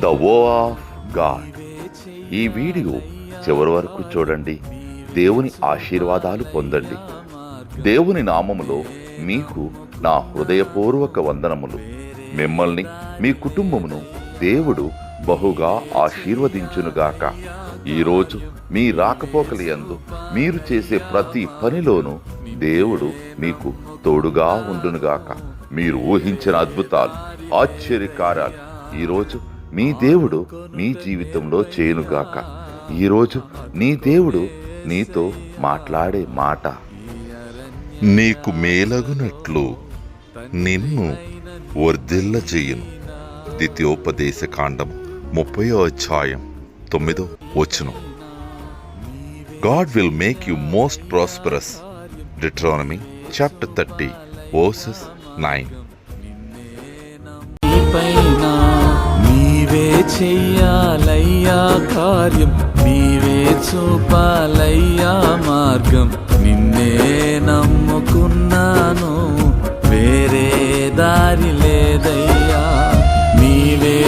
The వో of God. ఈ video చివరి వరకు చూడండి. దేవుని ఆశీర్వాదాలు పొందండి. దేవుని నామములో మీకు నా హృదయపూర్వక వందనములు. మిమ్మల్ని మీ కుటుంబమును దేవుడు బహుగా ఆశీర్వదించునుగాక. ఈరోజు మీ రాకపోకల యందు మీరు చేసే ప్రతి పనిలోనూ దేవుడు మీకు తోడుగా ఉండునుగాక. మీరు ఊహించిన అద్భుతాలు, ఆశ్చర్యకార్యాలు ఈరోజు మీ దేవుడు మీ జీవితంలో చేయునుగాక. ఈరోజు నీ దేవుడు నీతో మాట్లాడే మాట, నీకు మేలగునట్లు నిన్ను వర్ధిల్ల చేయును. ద్వితీయోపదేశ కాండం 30వ అధ్యాయం 9వ వచనం. God will make you most prosperous. Deuteronomy chapter 30 verses 9. నీవే చెయ్యాలయ్యా కార్యం, నీవే చూపాలయ్యా మార్గం. నిన్నే నమ్ముకున్నాను, వేరే దారి లేదయ్యా. నీవే